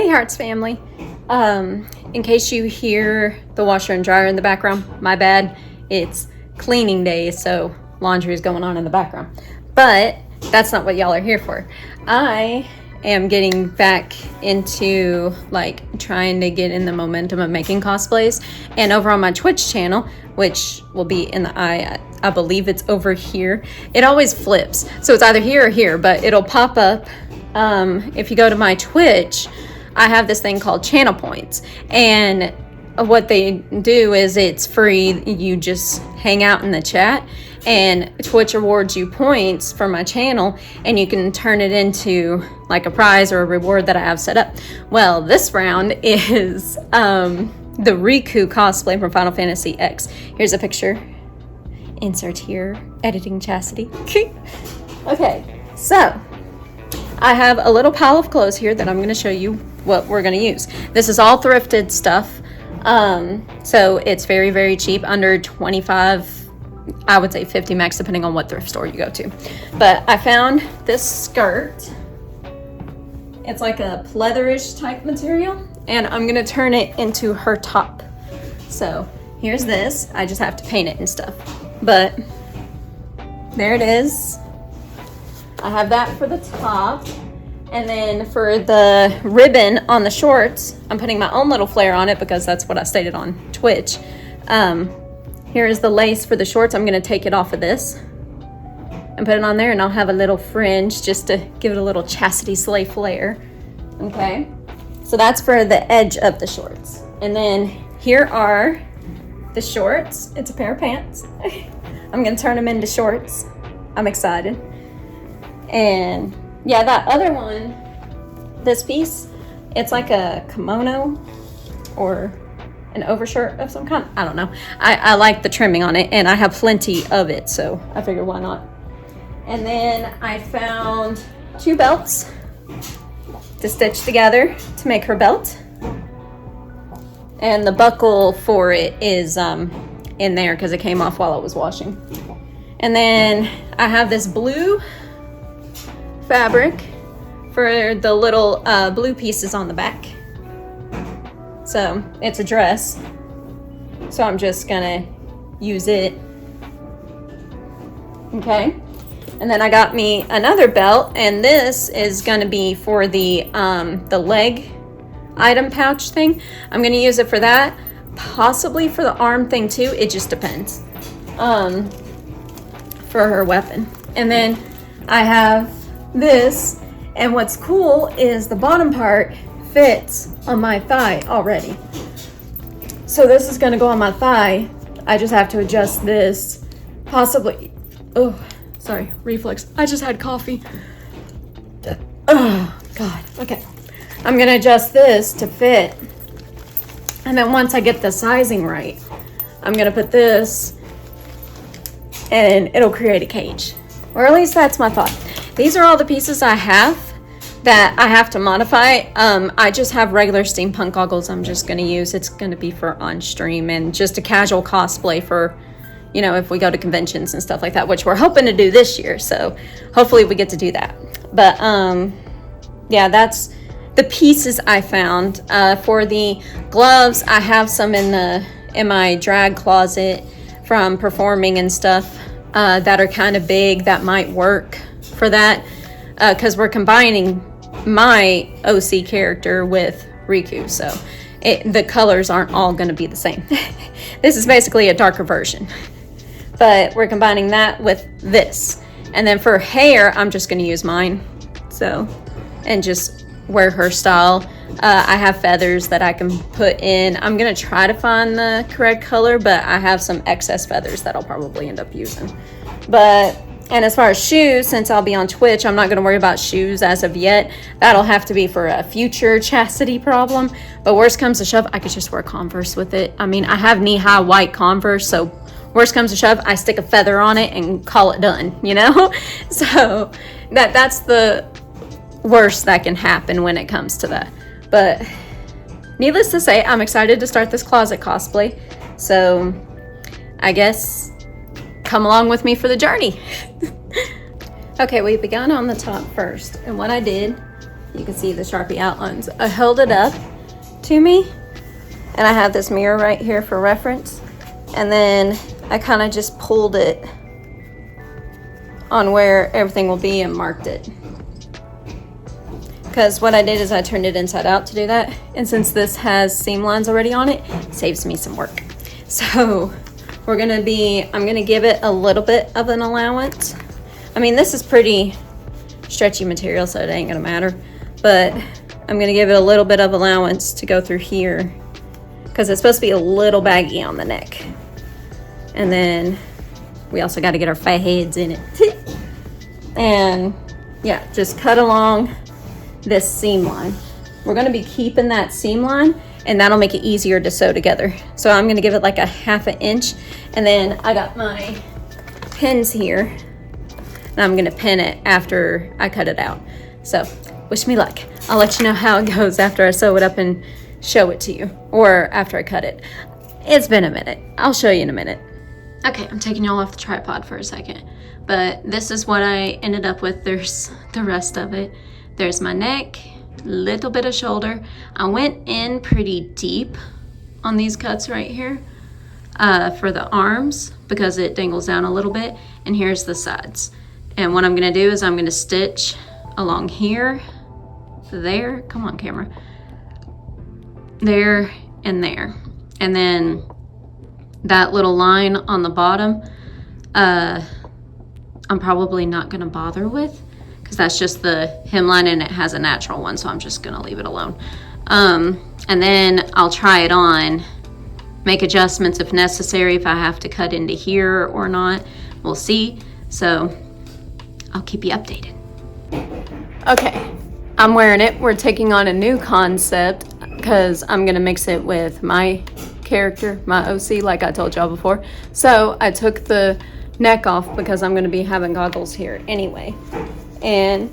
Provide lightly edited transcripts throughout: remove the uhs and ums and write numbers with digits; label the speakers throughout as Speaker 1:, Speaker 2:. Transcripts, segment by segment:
Speaker 1: Slay-Heartz family. In case you hear the washer and dryer in the background, my bad. It's cleaning day, so laundry is going on in the background. But that's not what y'all are here for. I am getting back into like trying to get in the momentum of making cosplays, and over on my Twitch channel, which will be in the I believe it's over here. It always flips, so it's either here or here, but it'll pop up. If you go to my Twitch, I have this thing called channel points, and what they do is it's free. You just hang out in the chat, and Twitch awards you points for my channel, and you can turn it into like a prize or a reward that I have set up. Well, this round is the Rikku cosplay from Final Fantasy X. Here's a picture. Insert here. Editing Chasity. Okay, so I have a little pile of clothes here that I'm going to show you what we're going to use. This is all thrifted stuff. So it's very, very cheap, under 25, I would say 50 max, depending on what thrift store you go to. But I found this skirt. It's like a pleatherish type material, and I'm gonna turn it into her top. So here's this. I just have to paint it and stuff. But there it is. I have that for the top. And then for the ribbon on the shorts, I'm putting my own little flair on it because that's what I stated on Twitch. Here is the lace for the shorts. I'm gonna take it off of this and put it on there, and I'll have a little fringe just to give it a little Chasity Slay flair. Okay, so that's for the edge of the shorts. And then here are the shorts. It's a pair of pants. I'm gonna turn them into shorts. I'm excited. And yeah, that other one, this piece, it's like a kimono or an overshirt of some kind. I don't know. I like the trimming on it, and I have plenty of it, so I figured why not. And then I found 2 belts to stitch together to make her belt. And the buckle for it is in there because it came off while I was washing. And then I have this blue fabric for the little blue pieces on the back. So it's a dress, so I'm just gonna use it. Okay, and then I got me another belt, and this is gonna be for the leg item pouch thing. I'm gonna use it for that, possibly for the arm thing too. It just depends. For her weapon. And then I have this, and what's cool is the bottom part fits on my thigh already. So this is going to go on my thigh. I just have to adjust this, possibly. Oh, sorry, reflux. I just had coffee. Oh God. Okay, I'm going to adjust this to fit, and then once I get the sizing right, I'm going to put this, and it'll create a cage, or at least that's my thought. These are all the pieces I have that I have to modify. I just have regular steampunk goggles I'm just going to use. It's going to be for on stream and just a casual cosplay for, you know, if we go to conventions and stuff like that, which we're hoping to do this year. So hopefully we get to do that. But yeah, that's the pieces I found. For the gloves, I have some in my drag closet from performing and stuff that are kind of big that might work for that, because we're combining my OC character with Rikku, so the colors aren't all going to be the same. This is basically a darker version, but we're combining that with this. And then for hair, I'm just going to use mine, so, and just wear her style. I have feathers that I can put in. I'm going to try to find the correct color, but I have some excess feathers that I'll probably end up using. And as far as shoes, since I'll be on Twitch, I'm not going to worry about shoes as of yet. That'll have to be for a future Chastity problem. But worst comes to shove, I could just wear Converse with it. I mean, I have knee-high white Converse, so worst comes to shove, I stick a feather on it and call it done, you know? So that's the worst that can happen when it comes to that. But needless to say, I'm excited to start this closet cosplay. So I guess come along with me for the journey. Okay, we began on the top first, and what I did you can see the Sharpie outlines. I held it up to me, and I have this mirror right here for reference, and then I kind of just pulled it on where everything will be and marked it. Because what I did is I turned it inside out to do that, and since this has seam lines already on it, it saves me some work. So I'm gonna give it a little bit of an allowance. I mean, this is pretty stretchy material, so it ain't gonna matter, but I'm gonna give it a little bit of allowance to go through here because it's supposed to be a little baggy on the neck. And then we also got to get our fat heads in it. And yeah, just cut along this seam line. We're going to be keeping that seam line, and that'll make it easier to sew together. So I'm going to give it like a 1/2 inch, and then I got my pins here, and I'm going to pin it after I cut it out. So wish me luck. I'll let you know how it goes after I sew it up and show it to you, or after I cut it. It's been a minute. I'll show you in a minute. Okay, I'm taking y'all off the tripod for a second, but this is what I ended up with. There's the rest of it. There's my neck, little bit of shoulder. I went in pretty deep on these cuts right here for the arms because it dangles down a little bit, and here's the sides. And what I'm gonna do is I'm gonna stitch along here, there, come on camera, there and there. And then that little line on the bottom, I'm probably not gonna bother with because that's just the hemline and it has a natural one, so I'm just gonna leave it alone. And then I'll try it on, make adjustments if necessary, if I have to cut into here or not, we'll see. So I'll keep you updated. Okay, I'm wearing it. We're taking on a new concept because I'm gonna mix it with my character, my OC, like I told y'all before. So I took the neck off because I'm gonna be having goggles here anyway. And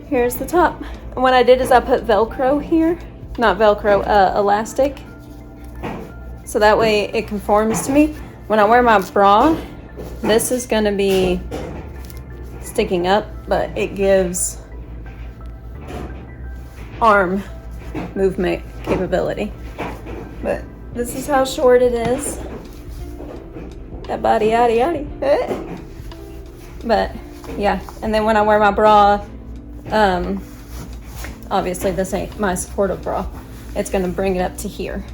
Speaker 1: here's the top. And what I did is I put Velcro here, not Velcro, elastic. So that way it conforms to me. When I wear my bra, this is gonna be sticking up, but it gives arm movement capability. But this is how short it is. That body yaddy yaddy. But yeah, and then when I wear my bra, obviously this ain't my supportive bra. It's gonna bring it up to here.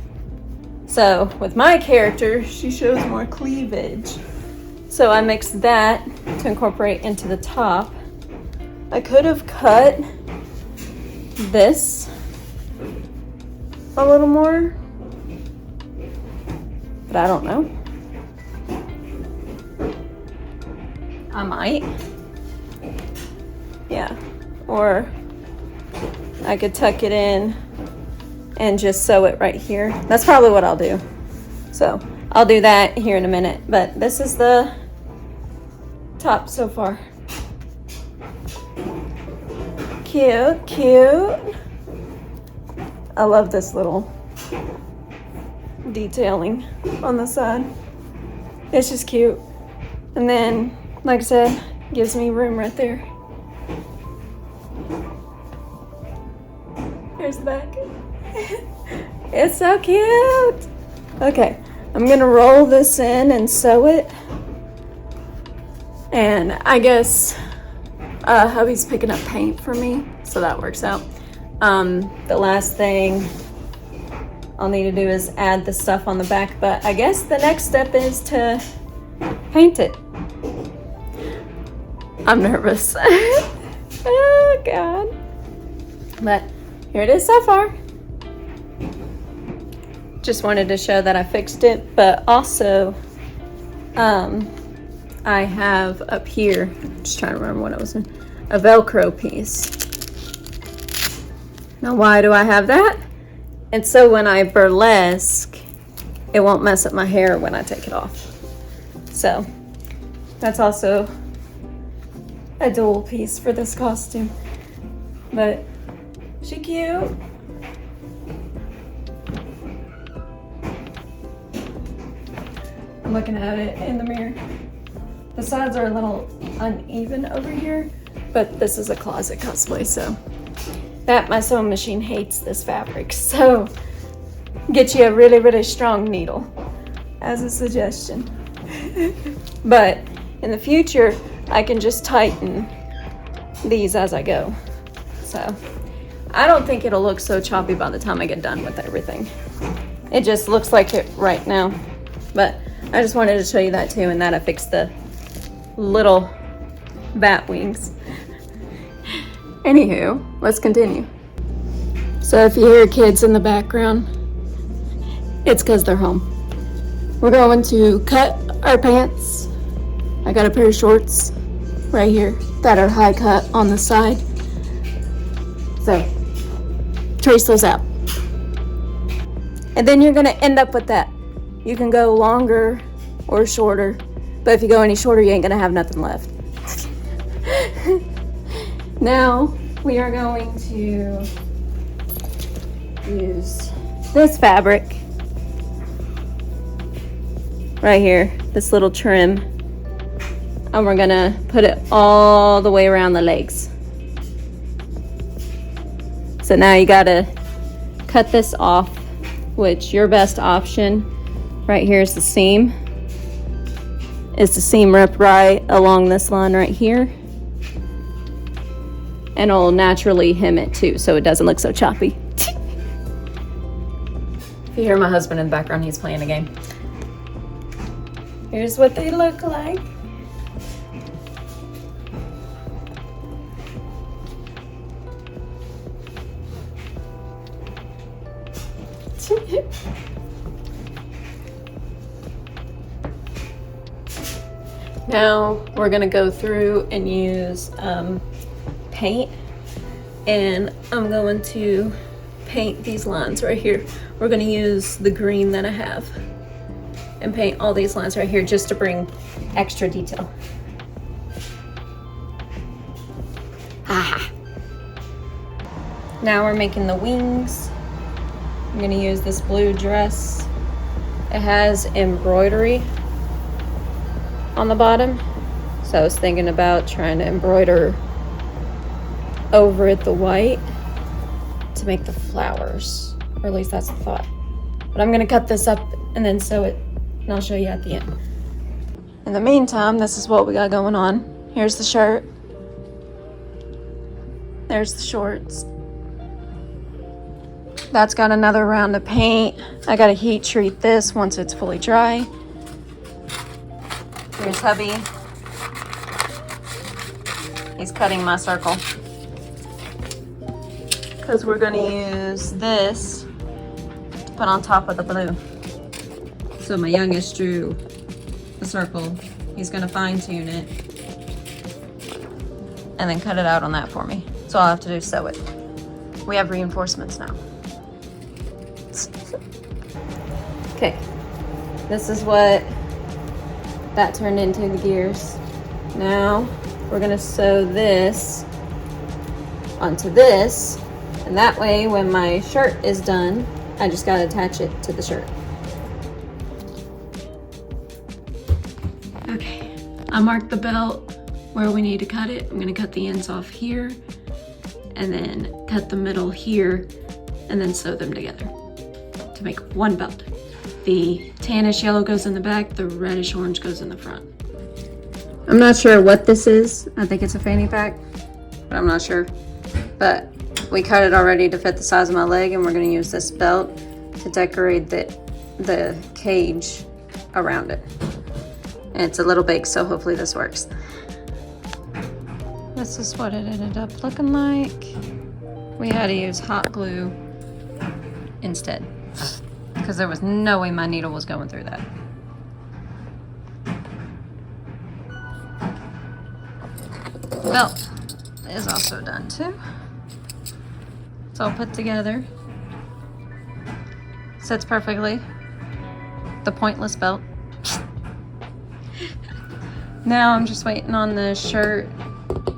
Speaker 1: So with my character, she shows more cleavage. So I mixed that to incorporate into the top. I could have cut this a little more, but I don't know. I might. Yeah. Or I could tuck it in and just sew it right here. That's probably what I'll do. So I'll do that here in a minute. But this is the top so far. Cute, cute. I love this little detailing on the side. It's just cute. And then, like I said, gives me room right there. Here's the back. It's so cute. Okay, I'm gonna roll this in and sew it. And I guess hubby's picking up paint for me, so that works out. The last thing I'll need to do is add the stuff on the back, but I guess the next step is to paint it. I'm nervous. Oh God. But here it is so far. Just wanted to show that I fixed it, but also I have up here, just trying to remember what it was in, a Velcro piece. Now why do I have that? And so when I burlesque, it won't mess up my hair when I take it off. So that's also a dual piece for this costume. But she cute. I'm looking at it in the mirror. The sides are a little uneven over here, but this is a closet cosplay, so that my sewing machine hates this fabric. So get you a really, really strong needle as a suggestion. But in the future, I can just tighten these as I go. So I don't think it'll look so choppy by the time I get done with everything. It just looks like it right now. But I just wanted to show you that too, and that I fixed the little bat wings. Anywho, let's continue. So if you hear kids in the background, it's because they're home. We're going to cut our pants. I got a pair of shorts right here that are high cut on the side. So, trace those out. And then you're gonna end up with that. You can go longer or shorter, but if you go any shorter, you ain't gonna have nothing left. Now, we are going to use this fabric right here, this little trim, and we're gonna put it all the way around the legs. So now you gotta cut this off, which your best option right here is the seam. Is the seam rip right along this line right here. And it'll naturally hem it too, so it doesn't look so choppy. If you hear my husband in the background, he's playing a game. Here's what they look like. Now we're gonna go through and use paint, and I'm going to paint these lines right here. We're gonna use the green that I have and paint all these lines right here just to bring extra detail. Now we're making the wings. I'm gonna use this blue dress. It has embroidery on the bottom, so I was thinking about trying to embroider over it the white to make the flowers, or at least that's the thought. But I'm gonna cut this up and then sew it, and I'll show you at the end. In the meantime, this is what we got going on. Here's the shirt. There's the shorts. That's got another round of paint. I gotta heat treat this once it's fully dry. Here's hubby. He's cutting my circle, because we're gonna use this to put on top of the blue. So my youngest drew the circle. He's gonna fine tune it and then cut it out on that for me. So all I have to do is sew it. We have reinforcements now. Okay, this is what that turned into, the gears. Now we're gonna sew this onto this, and that way when my shirt is done, I just gotta attach it to the shirt. Okay, I marked the belt where we need to cut it. I'm gonna cut the ends off here and then cut the middle here and then sew them together to make one belt. The tannish yellow goes in the back, the reddish orange goes in the front. I'm not sure what this is. I think it's a fanny pack, but I'm not sure. But we cut it already to fit the size of my leg, and we're gonna use this belt to decorate the cage around it. And it's a little big, so hopefully this works. This is what it ended up looking like. We had to use hot glue instead, because there was no way my needle was going through that. The belt is also done too. It's all put together. Sits perfectly. The pointless belt. Now I'm just waiting on the shirt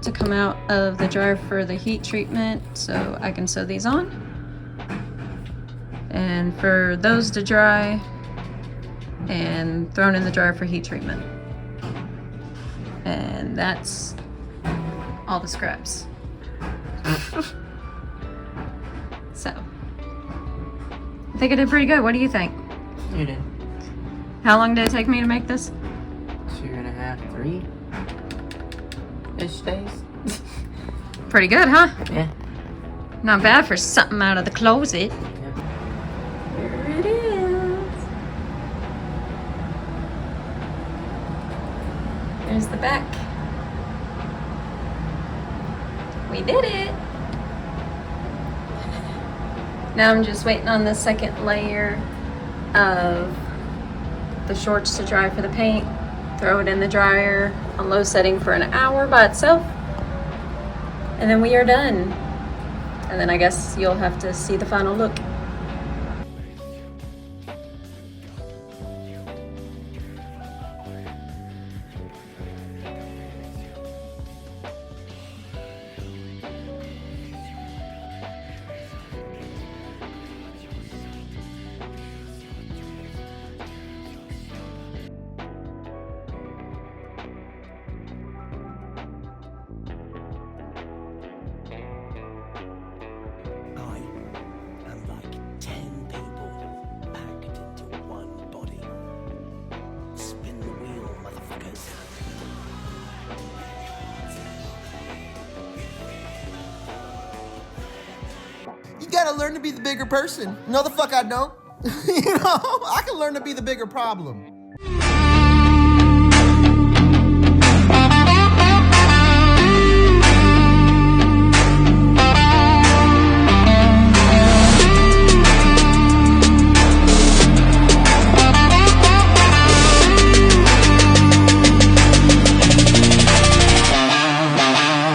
Speaker 1: to come out of the dryer for the heat treatment so I can sew these on. And for those to dry and thrown in the dryer for heat treatment. And that's all the scraps. So, I think I did pretty good. What do you think?
Speaker 2: You did.
Speaker 1: How long did it take me to make this?
Speaker 2: 2.5, 3-ish days.
Speaker 1: Pretty good, huh?
Speaker 2: Yeah.
Speaker 1: Not bad for something out of the closet.
Speaker 2: Yep.
Speaker 1: Here it is. There's the back. We did it. Now I'm just waiting on the second layer of the shorts to dry for the paint. Throw it in the dryer on low setting for an hour by itself. And then we are done. And then I guess you'll have to see the final look.
Speaker 3: You gotta learn to be the bigger person. No, the fuck I don't. You know, I can learn to be the bigger problem.